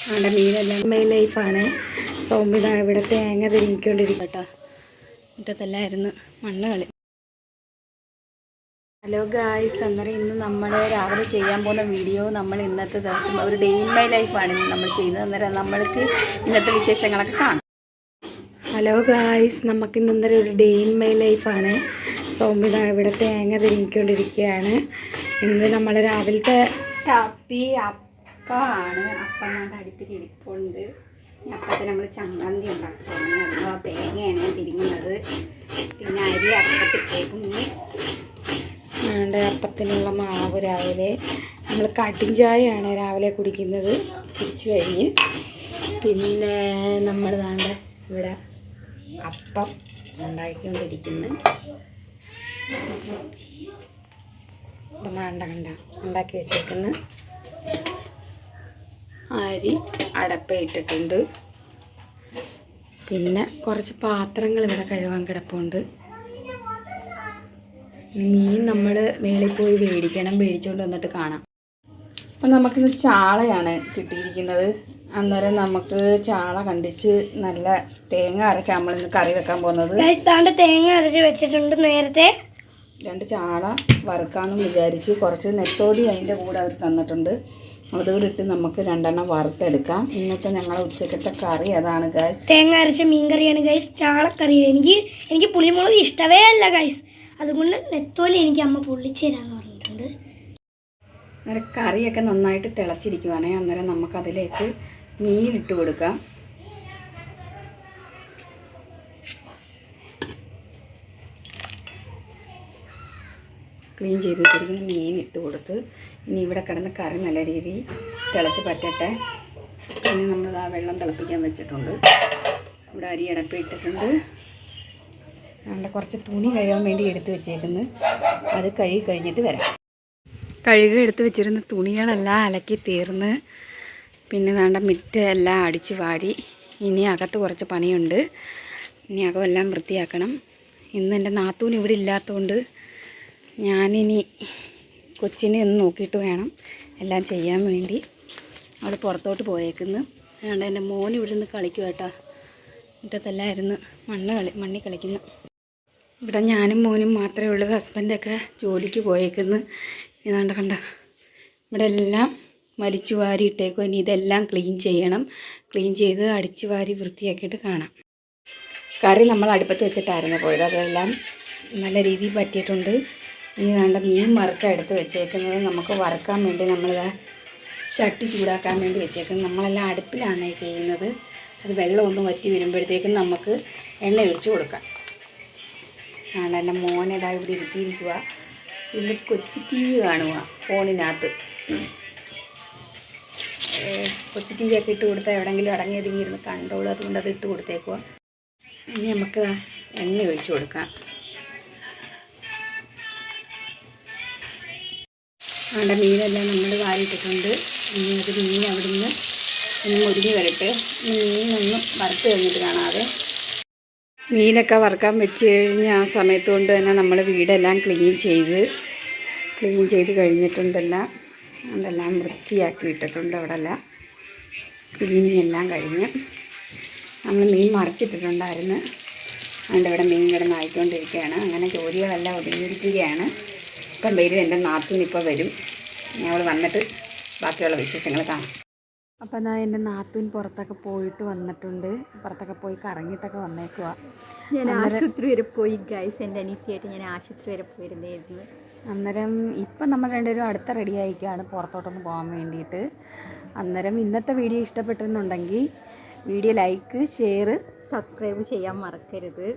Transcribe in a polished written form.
അവിടെ മീനെല്ലാം മൈ ലൈഫാണ്. സൗമ്യത ഇവിടെ തേങ്ങ തിരിക്കൊണ്ടിരിക്കും കേട്ടോ. മുറ്റത്തെല്ലായിരുന്നു മണ്ണ് കളി. ഹലോ ഗായ്സ്, അന്നേരം ഇന്ന് നമ്മൾ രാവിലെ ചെയ്യാൻ പോകുന്ന വീഡിയോ നമ്മൾ ഇന്നത്തെ ദിവസം ഒരു ഡേ ഇൻ മൈ ലൈഫാണ് ഇന്ന് നമ്മൾ ചെയ്യുന്നത്. അന്നേരം നമ്മൾക്ക് ഇന്നത്തെ വിശേഷങ്ങളൊക്കെ കാണാം. ഹലോ ഗായ്സ്, നമുക്ക് ഇന്നൊന്നര ഒരു ഡേ ഇൻ മൈ ലൈഫാണ്. സൗമ്യത ഇവിടെ തേങ്ങ തിരിക്കൊണ്ടിരിക്കുകയാണ്. ഇന്ന് നമ്മൾ രാവിലത്തെ കാപ്പി അപ്പമാണ്. അപ്പം നമ്മുടെ അടുപ്പിൽ ഇരിപ്പുണ്ട്. അപ്പത്തിന് നമ്മൾ ചമ്മന്തി ഉണ്ടാക്കുകയാണ്. നമ്മൾ തേങ്ങയാണ് തിരിങ്ങുന്നത്. പിന്നെ അരി അപ്പത്തിട്ടേക്കുന്നു. ഞങ്ങളുടെ അപ്പത്തിനുള്ള മാവ് രാവിലെ നമ്മൾ കട്ടൻ ചായയാണ് രാവിലെ കുടിക്കുന്നത് കുടിച്ച് കഴിഞ്ഞ്. പിന്നെ നമ്മൾ ദാണ്ട് ഇവിടെ അപ്പം ഉണ്ടാക്കിക്കൊണ്ടിരിക്കുന്നു. അപ്പം കണ്ട ഉണ്ടാക്കി വെച്ചേക്കുന്നു. അരി അടപ്പയിട്ടിട്ടുണ്ട്. പിന്നെ കുറച്ച് പാത്രങ്ങൾ ഇവിടെ കഴുകാൻ കിടപ്പുണ്ട്. മീൻ നമ്മൾ മേളിൽ പോയി മേടിച്ചുകൊണ്ട് വന്നിട്ട് കാണാം. അപ്പം നമുക്കിന്ന് ചാളയാണ് കിട്ടിയിരിക്കുന്നത്. അന്നേരം നമുക്ക് ചാള കണ്ടിച്ച് നല്ല തേങ്ങ അരച്ച് നമ്മളിന്ന് കറി വെക്കാൻ പോകുന്നത്. തേങ്ങ അരച്ച് വെച്ചിട്ടുണ്ട്. നേരത്തെ 2 ചാള വറുക്കാമെന്ന് വിചാരിച്ചു. കുറച്ച് നെത്തോടി അതിൻ്റെ കൂടെ അവർ തന്നിട്ടുണ്ട്. അതുകൂടെ ഇട്ട് നമുക്ക് 2 എണ്ണം വറുത്തെടുക്കാം. ഇന്നത്തെ ഞങ്ങളുടെ ഉച്ചക്കത്തെ കറി അതാണ് ഗൈസ്. തേങ്ങ അരച്ച മീൻ കറിയാണ് ഗൈസ്. ചാളക്കറി എനിക്ക് പുളിമുളക് ഇഷ്ടമേ അല്ല ഗൈസ്. അതുകൊണ്ട് നെത്തോലി എനിക്ക് അമ്മ പൊള്ളിച്ച് തരാമെന്ന് പറഞ്ഞിട്ടുണ്ട്. അന്നേരം കറിയൊക്കെ നന്നായിട്ട് തിളച്ചിരിക്കുവാണേ. അന്നേരം നമുക്കതിലേക്ക് മീനിട്ട് കൊടുക്കാം. ക്ലീൻ ചെയ്ത് വെച്ചിരിക്കുന്ന മീൻ ഇട്ട് കൊടുത്ത് ഇനി ഇവിടെ കിടന്ന് കറി നല്ല രീതിയിൽ തിളച്ച് പറ്റട്ടെ. പിന്നെ നമ്മൾ ആ വെള്ളം തിളപ്പിക്കാൻ വെച്ചിട്ടുണ്ട്. ഇവിടെ അരി അടപ്പ് ഇട്ടിട്ടുണ്ട്. നമ്മുടെ കുറച്ച് തുണി കഴുകാൻ വേണ്ടി എടുത്ത് വെച്ചേക്കുന്നു. അത് കഴുകി കഴിഞ്ഞിട്ട് വരാം. എടുത്ത് വെച്ചിരുന്ന തുണികളെല്ലാം അലക്കി തീർന്ന്. പിന്നെ വേണ്ട മിറ്റെല്ലാം അടിച്ച് വാരി. ഇനി അകത്ത് കുറച്ച് പണിയുണ്ട്. ഇനി അകമെല്ലാം വൃത്തിയാക്കണം. ഇന്ന് എൻ്റെ നാത്തൂന് ഇവിടെ ഇല്ലാത്തതുകൊണ്ട് ഞാനിനി കൊച്ചിനെ ഒന്ന് നോക്കിയിട്ട് വേണം എല്ലാം ചെയ്യാൻ വേണ്ടി. അവൾ പുറത്തോട്ട് പോയേക്കുന്നു. അതുകൊണ്ട് എൻ്റെ മോൻ ഇവിടെ നിന്ന് കളിക്കും കേട്ടോ. മുറ്റത്തെല്ലാം ഇരുന്ന് മണ്ണിൽ കളിക്കുന്നു. ഇവിടെ ഞാനും മോനും മാത്രമേ ഉള്ളൂ. ഹസ്ബൻഡൊക്കെ ജോലിക്ക് പോയേക്കുന്നു. ഇതാണ്ട് കണ്ട ഇവിടെ എല്ലാം വലിച്ചു വാരി ഇട്ടേക്കും. ഇനി ഇതെല്ലാം ക്ലീൻ ചെയ്യണം. ക്ലീൻ ചെയ്ത് അടിച്ചു വാരി വൃത്തിയാക്കിയിട്ട് കാണാം. കറി നമ്മൾ അടുപ്പത്ത് വെച്ചിട്ടായിരുന്നു പോയത്. അതെല്ലാം നല്ല രീതിയിൽ പറ്റിയിട്ടുണ്ട്. ഇനി വേണ്ട മീൻ വറുക്കാൻ എടുത്ത് വെച്ചേക്കുന്നത്. നമുക്ക് വറുക്കാൻ വേണ്ടി നമ്മളിതാ ചട്ടി ചൂടാക്കാൻ വേണ്ടി വെച്ചേക്കുന്നത്. നമ്മളെല്ലാം അടുപ്പിലാണ് ചെയ്യുന്നത്. അത് വെള്ളം ഒന്ന് വറ്റി വരുമ്പോഴത്തേക്കും നമുക്ക് എണ്ണ ഒഴിച്ച് കൊടുക്കാം. ആണ് എൻ്റെ മോനേതാ ഇവിടെ ഇരുത്തിയിരിക്കുക. ഇന്ന് കൊച്ചി TV കാണുക ഫോണിനകത്ത്. കൊച്ചി TV ഒക്കെ ഇട്ട് കൊടുത്താൽ എവിടെയെങ്കിലും അടങ്ങി ഒതുങ്ങിയിരുന്ന് കണ്ടോളൂ. അതുകൊണ്ട് അത് ഇട്ട് കൊടുത്തേക്കുക. ഇനി നമുക്ക് എണ്ണ ഒഴിച്ച് കൊടുക്കാം. അവിടെ മീനെല്ലാം നമ്മൾ വാരിയിട്ടിട്ടുണ്ട്. ഇനി അത് മീൻ അവിടെ നിന്ന് മുരിഞ്ഞ് വരട്ടെ. മീനൊന്ന് വറുത്ത് കഴിഞ്ഞിട്ട് കാണാതെ. മീനൊക്കെ വറുക്കാൻ വെച്ച് കഴിഞ്ഞ് ആ സമയത്ത് കൊണ്ട് തന്നെ നമ്മൾ വീടെല്ലാം ക്ലീൻ ചെയ്ത് കഴിഞ്ഞിട്ടുണ്ടെല്ലാം. അതെല്ലാം വൃത്തിയാക്കി ഇട്ടിട്ടുണ്ട്. അവിടെ എല്ലാം ക്ലീനിങ് എല്ലാം കഴിഞ്ഞ് നമ്മൾ മീൻ മറിച്ചിട്ടിട്ടുണ്ടായിരുന്നു. അതുകൊണ്ട് ഇവിടെ മീൻ കിടന്ന് ആയിക്കൊണ്ടിരിക്കുകയാണ്. അങ്ങനെ ജോലികളെല്ലാം ഒതുങ്ങിയിരിക്കുകയാണ്. ഇപ്പം വരും എൻ്റെ നാത്തൂനിപ്പോൾ വരും. ഞങ്ങൾ വന്നിട്ട് ബാക്കിയുള്ള വിശേഷങ്ങൾ കാണാം. അപ്പം എന്നാൽ എൻ്റെ നാത്തൂൻ പുറത്തൊക്കെ പോയിട്ട് വന്നിട്ടുണ്ട്. പുറത്തൊക്കെ പോയി കറങ്ങിയിട്ടൊക്കെ വന്നേക്കുക. ഞാൻ ആശുപത്രി വരെ പോയി ഗൈസ്. എൻ്റെ അനിയത്തിയായിട്ട് ഞാൻ ആശുപത്രി വരെ പോയിരുന്നായിരുന്നു. അന്നേരം ഇപ്പം നമ്മൾ രണ്ടുപേരും അടുത്ത റെഡി ആയിക്കാണ് പുറത്തോട്ടൊന്ന് പോകാൻ വേണ്ടിയിട്ട്. അന്നേരം ഇന്നത്തെ വീഡിയോ ഇഷ്ടപ്പെട്ടെന്നുണ്ടെങ്കിൽ വീഡിയോ ലൈക്ക്, ഷെയർ, സബ്സ്ക്രൈബ് ചെയ്യാൻ മറക്കരുത്.